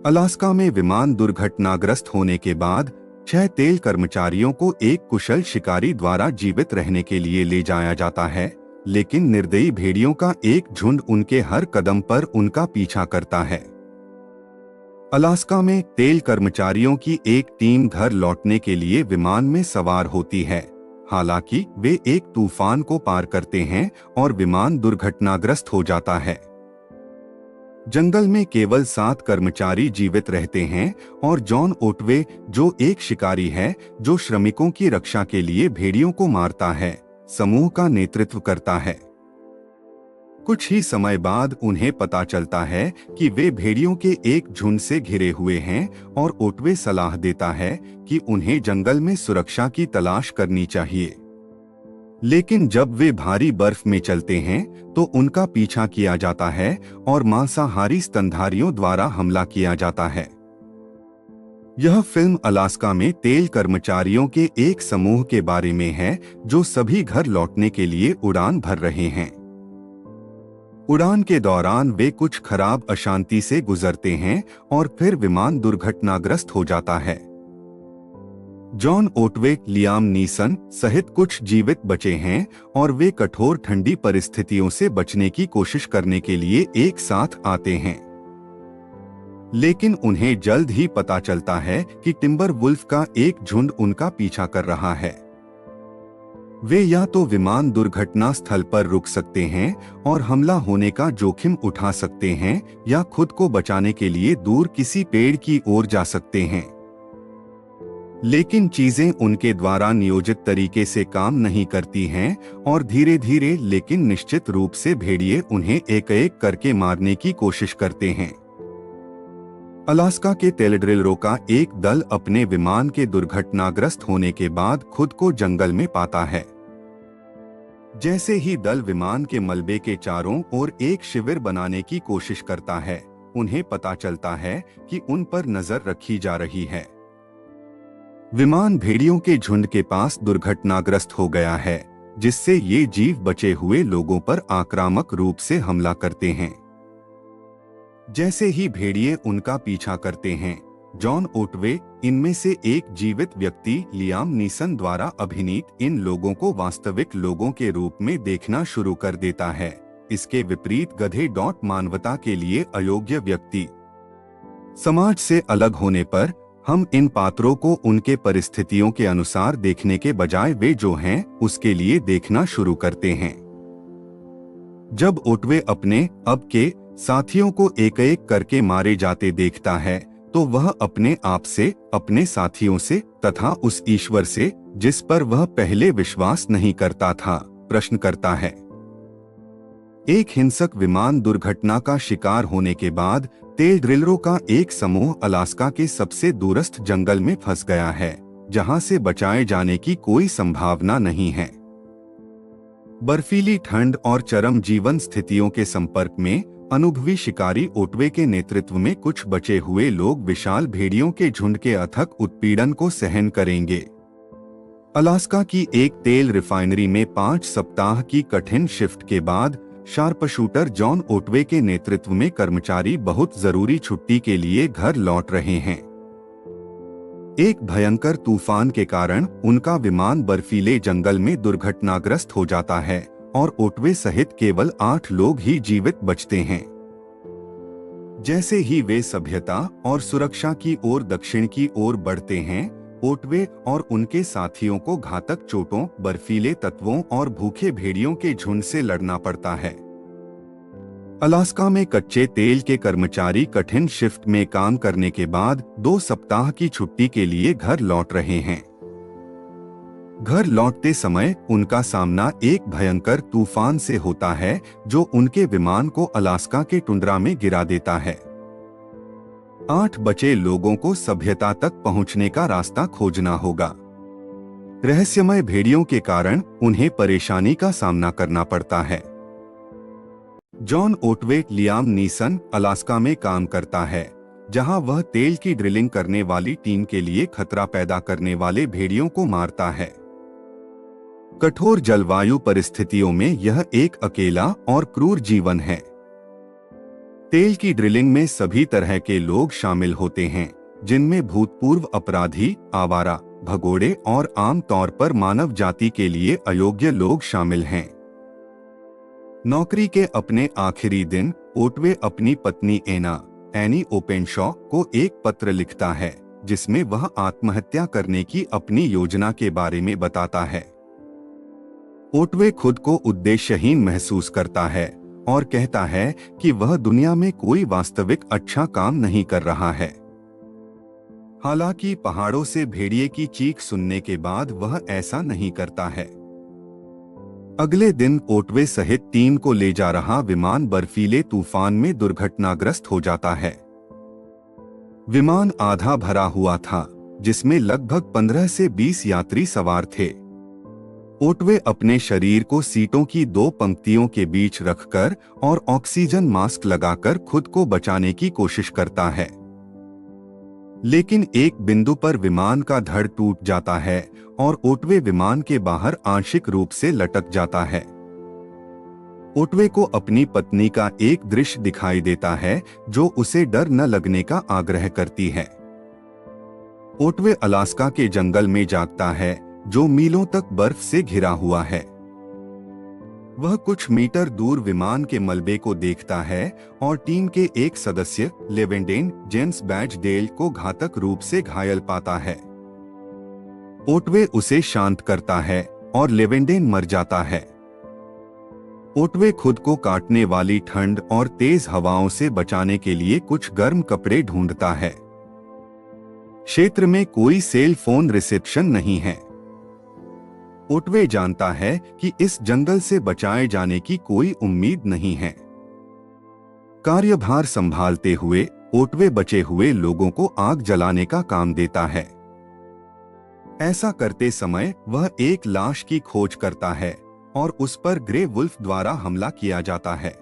Alaska में विमान दुर्घटनाग्रस्त होने के बाद 6 तेल कर्मचारियों को एक कुशल शिकारी द्वारा जीवित रहने के लिए ले जाया जाता है, लेकिन निर्दयी भेड़ियों का एक झुंड उनके हर कदम पर उनका पीछा करता है। अलास्का में तेल कर्मचारियों की एक टीम घर लौटने के लिए विमान में सवार होती है। हालांकि वे एक तूफान को पार करते हैं और विमान दुर्घटनाग्रस्त हो जाता है। जंगल में केवल 7 कर्मचारी जीवित रहते हैं और जॉन ओटवे, जो एक शिकारी है जो श्रमिकों की रक्षा के लिए भेड़ियों को मारता है, समूह का नेतृत्व करता है। कुछ ही समय बाद उन्हें पता चलता है कि वे भेड़ियों के एक झुंड से घिरे हुए हैं और ओटवे सलाह देता है कि उन्हें जंगल में सुरक्षा की तलाश करनी चाहिए। लेकिन जब वे भारी बर्फ में चलते हैं तो उनका पीछा किया जाता है और मांसाहारी स्तनधारियों द्वारा हमला किया जाता है। यह फिल्म अलास्का में तेल कर्मचारियों के एक समूह के बारे में है जो सभी घर लौटने के लिए उड़ान भर रहे हैं। उड़ान के दौरान वे कुछ खराब अशांति से गुजरते हैं और फिर विमान दुर्घटनाग्रस्त हो जाता है। जॉन ओटवे, लियाम नीसन सहित कुछ जीवित बचे हैं और वे कठोर ठंडी परिस्थितियों से बचने की कोशिश करने के लिए एक साथ आते हैं। लेकिन उन्हें जल्द ही पता चलता है कि टिम्बर वुल्फ का एक झुंड उनका पीछा कर रहा है। वे या तो विमान दुर्घटना स्थल पर रुक सकते हैं और हमला होने का जोखिम उठा सकते हैं, या खुद को बचाने के लिए दूर किसी पेड़ की ओर जा सकते हैं। लेकिन चीजें उनके द्वारा नियोजित तरीके से काम नहीं करती हैं और धीरे धीरे लेकिन निश्चित रूप से भेड़िए उन्हें एक एक करके मारने की कोशिश करते हैं। अलास्का के तेलड्रिलरों का एक दल अपने विमान के दुर्घटनाग्रस्त होने के बाद खुद को जंगल में पाता है। जैसे ही दल विमान के मलबे के चारों ओर एक शिविर बनाने की कोशिश करता है, उन्हें पता चलता है कि उन पर नजर रखी जा रही है। विमान भेड़ियों के झुंड के पास दुर्घटनाग्रस्त हो गया है, जिससे ये जीव बचे हुए लोगों पर आक्रामक रूप से हमला करते हैं। जैसे ही भेड़िए उनका पीछा करते हैं, जॉन ओटवे, इनमें से एक जीवित व्यक्ति लियाम नीसन द्वारा अभिनीत इन लोगों को वास्तविक लोगों के रूप में देखना शुरू कर देता है। इसके विपरीत गधे मानवता के लिए अयोग्य व्यक्ति। समाज से अलग होने पर हम इन पात्रों को उनके परिस्थितियों के अनुसार देखने के बजाय वे जो हैं उसके लिए देखना शुरू करते हैं। जब ओटवे अपने अब के साथियों को एक एक करके मारे जाते देखता है तो वह अपने आप से, अपने साथियों से तथा उस ईश्वर से जिस पर वह पहले विश्वास नहीं करता था, प्रश्न करता है। एक हिंसक विमान दुर्घटना का शिकार होने के बाद तेल ड्रिलरों का एक समूह अलास्का के सबसे दूरस्थ जंगल में फंस गया है, जहां से बचाए जाने की कोई संभावना नहीं है। बर्फीली ठंड और चरम जीवन स्थितियों के संपर्क में अनुभवी शिकारी ओटवे के नेतृत्व में कुछ बचे हुए लोग विशाल भेड़ियों के झुंड के अथक उत्पीड़न को सहन करेंगे। अलास्का की एक तेल रिफाइनरी में 5 सप्ताह की कठिन शिफ्ट के बाद शार्पशूटर जॉन ओटवे के नेतृत्व में कर्मचारी बहुत जरूरी छुट्टी के लिए घर लौट रहे हैं। एक भयंकर तूफान के कारण उनका विमान बर्फीले जंगल में दुर्घटनाग्रस्त हो जाता है और ओटवे सहित केवल 8 लोग ही जीवित बचते हैं। जैसे ही वे सभ्यता और सुरक्षा की ओर दक्षिण की ओर बढ़ते हैं, ओटवे और उनके साथियों को घातक चोटों, बर्फीले तत्वों और भूखे भेड़ियों के झुंड से लड़ना पड़ता है। अलास्का में कच्चे तेल के कर्मचारी कठिन शिफ्ट में काम करने के बाद 2 सप्ताह की छुट्टी के लिए घर लौट रहे हैं। घर लौटते समय उनका सामना एक भयंकर तूफान से होता है जो उनके विमान को अलास्का के टुंड्रा में गिरा देता है। 8 बचे लोगों को सभ्यता तक पहुंचने का रास्ता खोजना होगा। रहस्यमय भेड़ियों के कारण उन्हें परेशानी का सामना करना पड़ता है। जॉन ओटवे, लियाम नीसन अलास्का में काम करता है, जहां वह तेल की ड्रिलिंग करने वाली टीम के लिए खतरा पैदा करने वाले भेड़ियों को मारता है। कठोर जलवायु परिस्थितियों में यह एक अकेला और क्रूर जीवन है। तेल की ड्रिलिंग में सभी तरह के लोग शामिल होते हैं, जिनमें भूतपूर्व अपराधी, आवारा, भगोड़े और आम तौर पर मानव जाति के लिए अयोग्य लोग शामिल हैं। नौकरी के अपने आखिरी दिन ओटवे अपनी पत्नी एनी ओपेनशॉ को एक पत्र लिखता है, जिसमें वह आत्महत्या करने की अपनी योजना के बारे में बताता है। ओटवे खुद को उद्देश्यहीन महसूस करता है और कहता है कि वह दुनिया में कोई वास्तविक अच्छा काम नहीं कर रहा है। हालांकि पहाड़ों से भेड़िए की चीख सुनने के बाद वह ऐसा नहीं करता है। अगले दिन ओटवे सहित टीम को ले जा रहा विमान बर्फीले तूफान में दुर्घटनाग्रस्त हो जाता है। विमान आधा भरा हुआ था, जिसमें लगभग 15 से 20 यात्री सवार थे। ओटवे अपने शरीर को सीटों की 2 पंक्तियों के बीच रखकर और ऑक्सीजन मास्क लगाकर खुद को बचाने की कोशिश करता है। लेकिन एक बिंदु पर विमान का धड़ टूट जाता है और ओटवे विमान के बाहर आंशिक रूप से लटक जाता है। ओटवे को अपनी पत्नी का एक दृश्य दिखाई देता है जो उसे डर न लगने का आग्रह करती है। ओटवे अलास्का के जंगल में जागता है, जो मीलों तक बर्फ से घिरा हुआ है। वह कुछ मीटर दूर विमान के मलबे को देखता है और टीम के एक सदस्य लेवेंडेन जेम्स बैजडेल को घातक रूप से घायल पाता है। ओटवे उसे शांत करता है और लेवेंडेन मर जाता है। ओटवे खुद को काटने वाली ठंड और तेज हवाओं से बचाने के लिए कुछ गर्म कपड़े ढूंढता है। क्षेत्र में कोई सेल फोन रिसेप्शन नहीं है। ओटवे जानता है कि इस जंगल से बचाए जाने की कोई उम्मीद नहीं है। कार्यभार संभालते हुए ओटवे बचे हुए लोगों को आग जलाने का काम देता है। ऐसा करते समय वह एक लाश की खोज करता है और उस पर ग्रे वुल्फ द्वारा हमला किया जाता है।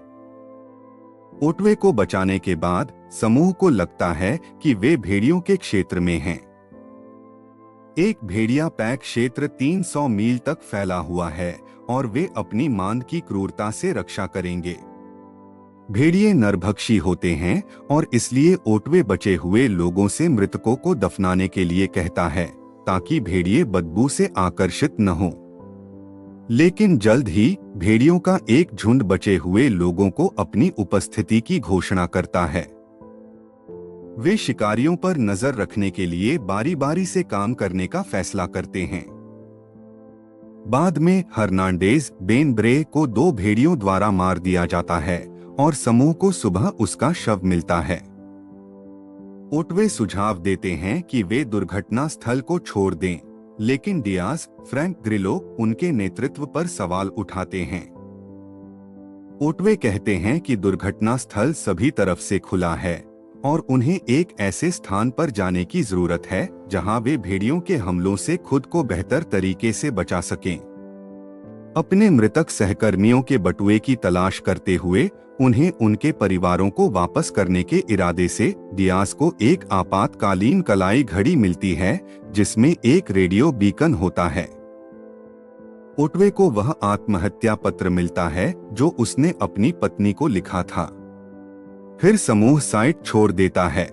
ओटवे को बचाने के बाद समूह को लगता है कि वे भेड़ियों के क्षेत्र में हैं। एक भेड़िया पैक क्षेत्र 300 मील तक फैला हुआ है और वे अपनी मांद की क्रूरता से रक्षा करेंगे। भेड़िए नरभक्षी होते हैं और इसलिए ओटवे बचे हुए लोगों से मृतकों को दफनाने के लिए कहता है, ताकि भेड़िए बदबू से आकर्षित न हो। लेकिन जल्द ही भेड़ियों का एक झुंड बचे हुए लोगों को अपनी उपस्थिति की घोषणा करता है। वे शिकारियों पर नजर रखने के लिए बारी बारी से काम करने का फैसला करते हैं। बाद में हर्नांडेज बेनब्रे को 2 भेड़ियों द्वारा मार दिया जाता है और समूह को सुबह उसका शव मिलता है। ओटवे सुझाव देते हैं कि वे दुर्घटना स्थल को छोड़ दें, लेकिन डियाज फ्रैंक ग्रिलो उनके नेतृत्व पर सवाल उठाते हैं। ओटवे कहते हैं कि दुर्घटना स्थल सभी तरफ से खुला है और उन्हें एक ऐसे स्थान पर जाने की जरूरत है जहां वे भेड़ियों के हमलों से खुद को बेहतर तरीके से बचा सकें। अपने मृतक सहकर्मियों के बटुए की तलाश करते हुए उन्हें उनके परिवारों को वापस करने के इरादे से डियाज को एक आपातकालीन कलाई घड़ी मिलती है, जिसमें एक रेडियो बीकन होता है। ओटवे को वह आत्महत्या पत्र मिलता है जो उसने अपनी पत्नी को लिखा था। फिर समूह साइट छोड़ देता है।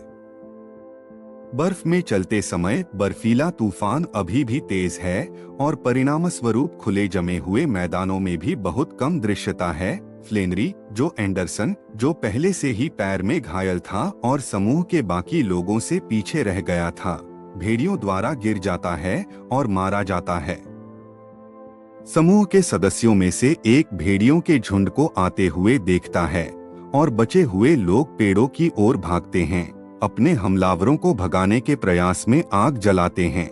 बर्फ में चलते समय बर्फीला तूफान अभी भी तेज है और परिणामस्वरूप खुले जमे हुए मैदानों में भी बहुत कम दृश्यता है। फ्लेनरी, जो एंडरसन, जो पहले से ही पैर में घायल था और समूह के बाकी लोगों से पीछे रह गया था, भेड़ियों द्वारा गिर जाता है और मारा जाता है। समूह के सदस्यों में से एक भेड़ियों के झुंड को आते हुए देखता है और बचे हुए लोग पेड़ों की ओर भागते हैं, अपने हमलावरों को भगाने के प्रयास में आग जलाते हैं।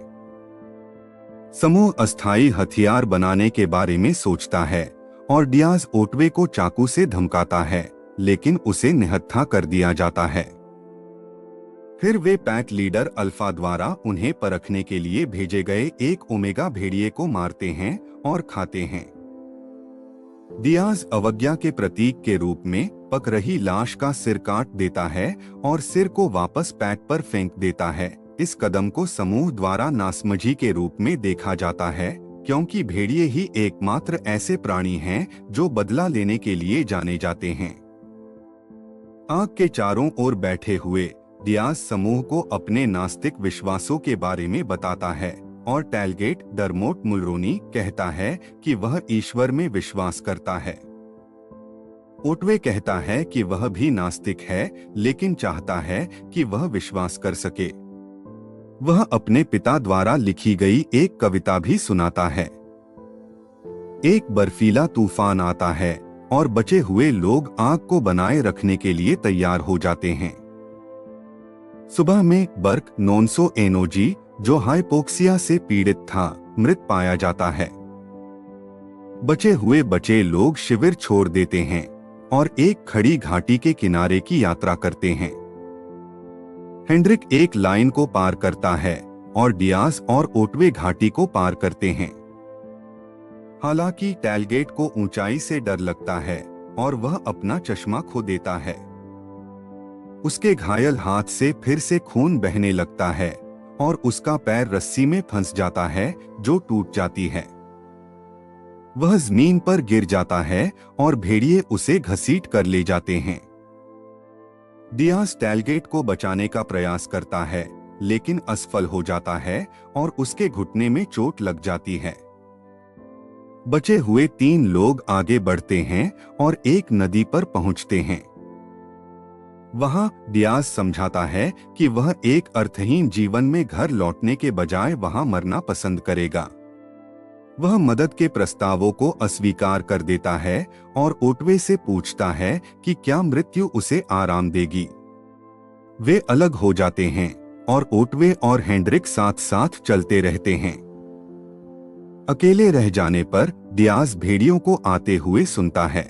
समूह अस्थायी हथियार बनाने के बारे में सोचता है और डियाज ओटवे को चाकू से धमकाता है, लेकिन उसे निहत्था कर दिया जाता है। फिर वे पैक लीडर अल्फा द्वारा उन्हें परखने के लिए भेजे गए एक ओमेगा भेड़िए को मारते हैं और खाते हैं। डियाज अवज्ञा के प्रतीक के रूप में पक रही लाश का सिर काट देता है और सिर को वापस पैक पर फेंक देता है। इस कदम को समूह द्वारा नासमझी के रूप में देखा जाता है, क्योंकि भेड़िए ही एकमात्र ऐसे प्राणी हैं जो बदला लेने के लिए जाने जाते हैं। आग के चारों ओर बैठे हुए डियाज समूह को अपने नास्तिक विश्वासों के बारे में बताता है और टैलगेट डरमोट मुलरोनी कहता है कि वह ईश्वर में विश्वास करता है। ओटवे कहता है कि वह भी नास्तिक है, लेकिन चाहता है कि वह विश्वास कर सके। वह अपने पिता द्वारा लिखी गई एक कविता भी सुनाता है। एक बर्फीला तूफान आता है और बचे हुए लोग आग को बनाए रखने के लिए तैयार हो जाते हैं। सुबह में बर्क नोन्सो एनोजी, जो हाइपोक्सिया से पीड़ित था, मृत पाया जाता है। बचे हुए लोग शिविर छोड़ देते हैं और एक खड़ी घाटी के किनारे की यात्रा करते हैं। हेंड्रिक एक लाइन को पार करता है और डियाज और ओटवे घाटी को पार करते हैं। हालांकि टैलगेट को ऊंचाई से डर लगता है और वह अपना चश्मा खो देता है। उसके घायल हाथ से फिर से खून बहने लगता है और उसका पैर रस्सी में फंस जाता है जो टूट जाती है। वह जमीन पर गिर जाता है और भेड़िए उसे घसीट कर ले जाते हैं। डियाज टैलगेट को बचाने का प्रयास करता है, लेकिन असफल हो जाता है और उसके घुटने में चोट लग जाती है। बचे हुए 3 लोग आगे बढ़ते हैं और एक नदी पर पहुंचते हैं। वहां डियाज समझाता है कि वह एक अर्थहीन जीवन में घर लौटने के बजाय वहां मरना पसंद करेगा। वह मदद के प्रस्तावों को अस्वीकार कर देता है और ओटवे से पूछता है कि क्या मृत्यु उसे आराम देगी। वे अलग हो जाते हैं और ओटवे और हेंड्रिक साथ साथ चलते रहते हैं। अकेले रह जाने पर डियाज भेड़ियों को आते हुए सुनता है।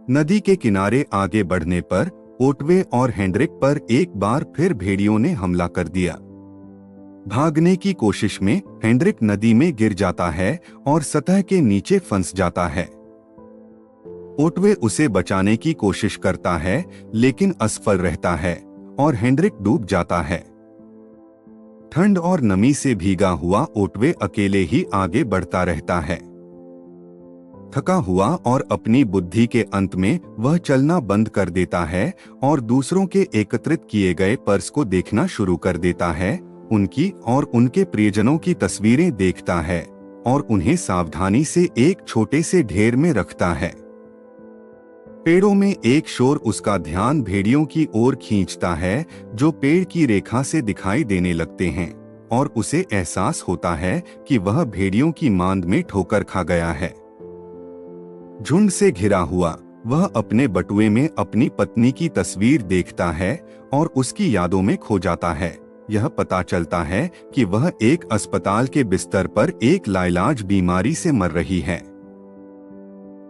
नदी के किनारे आगे बढ़ने पर ओटवे और हेंड्रिक पर एक बार फिर भेड़ियों ने हमला कर दिया। भागने की कोशिश में हेंड्रिक नदी में गिर जाता है और सतह के नीचे फंस जाता है। ओटवे उसे बचाने की कोशिश करता है, लेकिन असफल रहता है और हेंड्रिक डूब जाता है। ठंड और नमी से भीगा हुआ ओटवे अकेले ही आगे बढ़ता रहता है। थका हुआ और अपनी बुद्धि के अंत में वह चलना बंद कर देता है और दूसरों के एकत्रित किए गए पर्स को देखना शुरू कर देता है, उनकी और उनके प्रियजनों की तस्वीरें देखता है और उन्हें सावधानी से एक छोटे से ढेर में रखता है। पेड़ों में एक शोर उसका ध्यान भेड़ियों की ओर खींचता है जो पेड़ की रेखा से दिखाई देने लगते हैं और उसे एहसास होता है कि वह भेड़ियों की मांद में ठोकर खा गया है। झुंड से घिरा हुआ वह अपने बटुए में अपनी पत्नी की तस्वीर देखता है और उसकी यादों में खो जाता है। यह पता चलता है कि वह एक अस्पताल के बिस्तर पर एक लाइलाज बीमारी से मर रही है।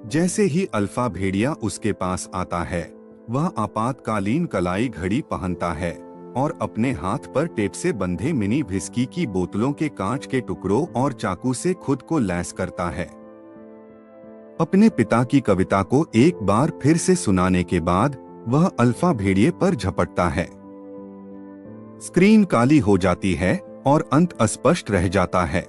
जैसे ही अल्फा भेड़िया उसके पास आता है, वह आपातकालीन कलाई घड़ी पहनता है और अपने हाथ पर टेप से बंधे मिनी व्हिस्की की बोतलों के कांच के टुकड़ों और चाकू से खुद को लैस करता है। अपने पिता की कविता को एक बार फिर से सुनाने के बाद वह अल्फा भेड़िए पर झपटता है। स्क्रीन काली हो जाती है और अंत अस्पष्ट रह जाता है।